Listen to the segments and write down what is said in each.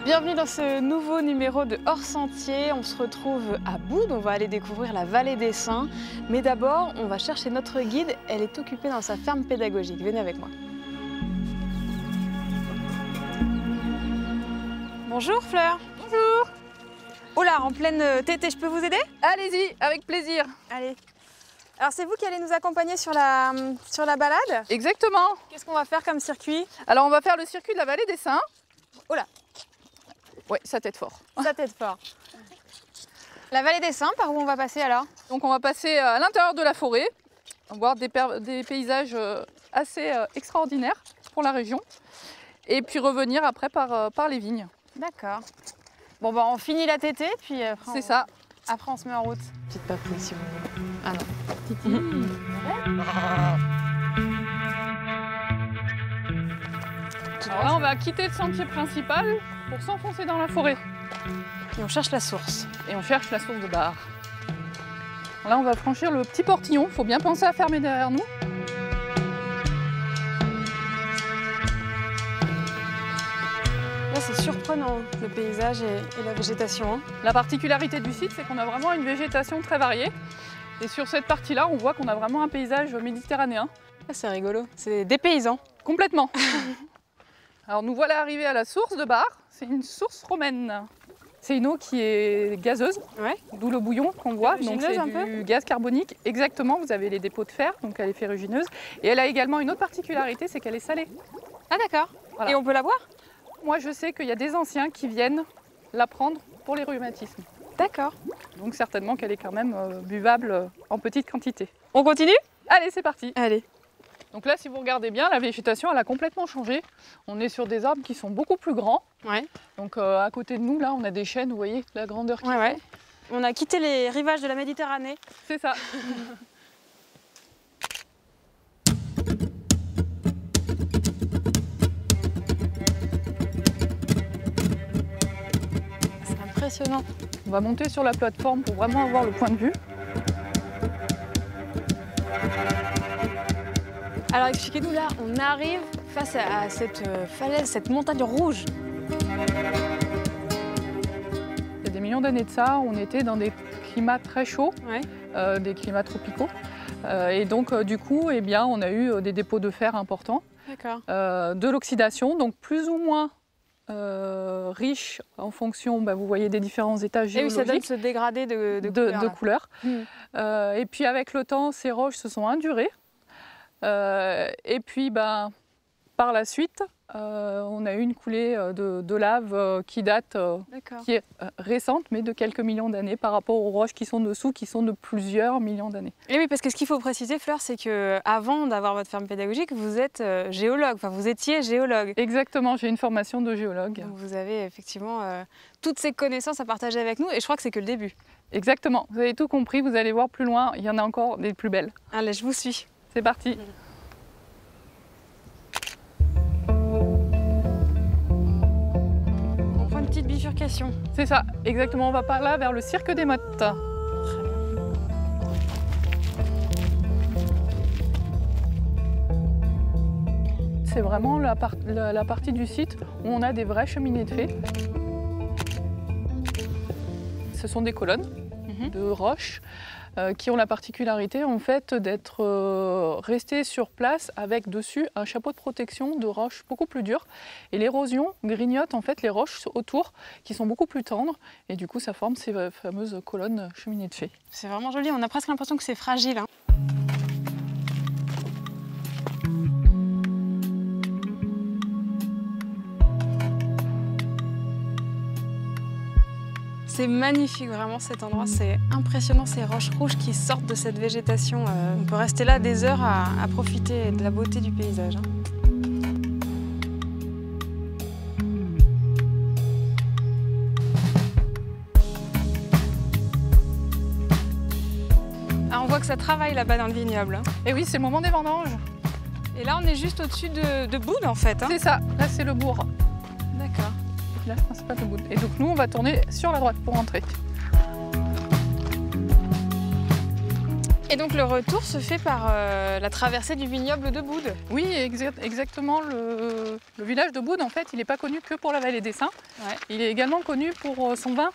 Bienvenue dans ce nouveau numéro de Hors Sentier. On se retrouve à Boudes, on va aller découvrir la vallée des Saints. Mais d'abord, on va chercher notre guide. Elle est occupée dans sa ferme pédagogique. Venez avec moi. Bonjour Fleur. Bonjour. Oh là, en pleine tétée, je peux vous aider? Allez-y, avec plaisir. Allez. Alors c'est vous qui allez nous accompagner sur la balade? Exactement. Qu'est-ce qu'on va faire comme circuit? Alors on va faire le circuit de la vallée des Saints. Oh là. Ouais, ça t'aide fort. Ça t'aide fort. La vallée des Saints, par où on va passer alors? Donc on va passer à l'intérieur de la forêt, voir des paysages assez extraordinaires pour la région. Et puis revenir après par les vignes. D'accord. Bon bah on finit la tétée, puis après c'est ça. Après on se met en route. Petite papouille si vous voulez. Ah non. Alors là on va quitter le sentier principal pour s'enfoncer dans la forêt. Et on cherche la source. Et on cherche la source de Bar. Là on va franchir le petit portillon, il faut bien penser à fermer derrière nous. Là c'est surprenant le paysage et la végétation. Hein. La particularité du site c'est qu'on a vraiment une végétation très variée. Et sur cette partie-là, on voit qu'on a vraiment un paysage méditerranéen. Ah, c'est rigolo, c'est des paysans. Complètement. Alors nous voilà arrivés à la source de Bar. C'est une source romaine. C'est une eau qui est gazeuse, ouais. D'où le bouillon qu'on voit. Donc c'est du gaz carbonique. Exactement, vous avez les dépôts de fer, donc elle est ferrugineuse. Et elle a également une autre particularité, c'est qu'elle est salée. Ah d'accord. Voilà. Et on peut la boire? Moi je sais qu'il y a des anciens qui viennent la prendre pour les rhumatismes. D'accord. Donc certainement qu'elle est quand même buvable en petite quantité. On continue? Allez, c'est parti. Allez. Donc là, si vous regardez bien, la végétation, elle a complètement changé. On est sur des arbres qui sont beaucoup plus grands. Ouais. Donc à côté de nous, là, on a des chênes, vous voyez, la grandeur qu'ils ouais. On a quitté les rivages de la Méditerranée. C'est ça. Impressionnant. On va monter sur la plateforme pour vraiment avoir le point de vue. Alors expliquez-nous là, on arrive face à cette falaise, cette montagne rouge. Il y a des millions d'années de ça, on était dans des climats très chauds, ouais. Des climats tropicaux. Et donc du coup, eh bien, on a eu des dépôts de fer importants. D'accord. De l'oxydation, donc plus ou moins riche en fonction, vous voyez, des différents étages géologiques. Et oui, ça donne ce dégradé de couleurs. Et puis avec le temps, ces roches se sont indurées. Et puis par la suite, on a eu une coulée de lave qui date, qui est récente, mais de quelques millions d'années par rapport aux roches qui sont dessous, qui sont de plusieurs millions d'années. Et oui, parce que ce qu'il faut préciser, Fleur, c'est qu'avant d'avoir votre ferme pédagogique, vous êtes géologue, enfin vous étiez géologue. Exactement, j'ai une formation de géologue. Donc vous avez effectivement toutes ces connaissances à partager avec nous, et je crois que c'est que le début. Exactement, vous avez tout compris, vous allez voir plus loin, il y en a encore des plus belles. Allez, je vous suis. C'est parti. On prend une petite bifurcation. C'est ça, exactement. On va par là vers le cirque des Mottes. C'est vraiment la partie du site où on a des vraies cheminées de fées. Ce sont des colonnes de roches qui ont la particularité en fait d'être restées sur place avec dessus un chapeau de protection de roches beaucoup plus dures. Et l'érosion grignote en fait les roches autour qui sont beaucoup plus tendres et du coup ça forme ces fameuses colonnes cheminées de fées. C'est vraiment joli, on a presque l'impression que c'est fragile. Hein. C'est magnifique vraiment cet endroit, c'est impressionnant ces roches rouges qui sortent de cette végétation. On peut rester là des heures à profiter de la beauté du paysage. Hein. Ah, on voit que ça travaille là-bas dans le vignoble. Hein. Et oui, c'est le moment des vendanges. Et là on est juste au-dessus de Boudes en fait. Hein. C'est ça, là c'est le bourg. D'accord. Là, c'est pas le bout. Et donc nous, on va tourner sur la droite pour rentrer. Et donc le retour se fait par la traversée du vignoble de Boudes. Oui, exactement. Le village de Boudes, en fait, il n'est pas connu que pour la vallée des Saints. Ouais. Il est également connu pour son vin,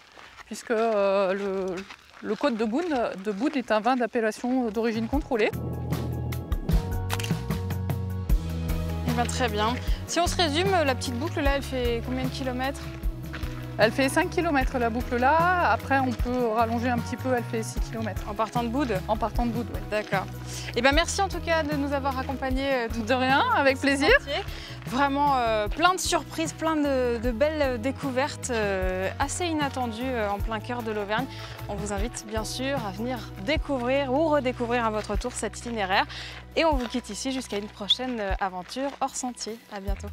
puisque le Côte de Boudes est un vin d'appellation d'origine contrôlée. Eh bien, très bien. Si on se résume, la petite boucle là, elle fait combien de kilomètres? Elle fait 5 km la boucle là, après on peut rallonger un petit peu, elle fait 6 km. En partant de Boudes? En partant de Boudes, oui. D'accord. Eh bien, merci en tout cas de nous avoir accompagnés tout De rien, avec plaisir. sentier. Vraiment plein de surprises, plein de belles découvertes assez inattendues en plein cœur de l'Auvergne. On vous invite bien sûr à venir découvrir ou redécouvrir à votre tour cet itinéraire. Et on vous quitte ici jusqu'à une prochaine aventure hors sentier. À bientôt.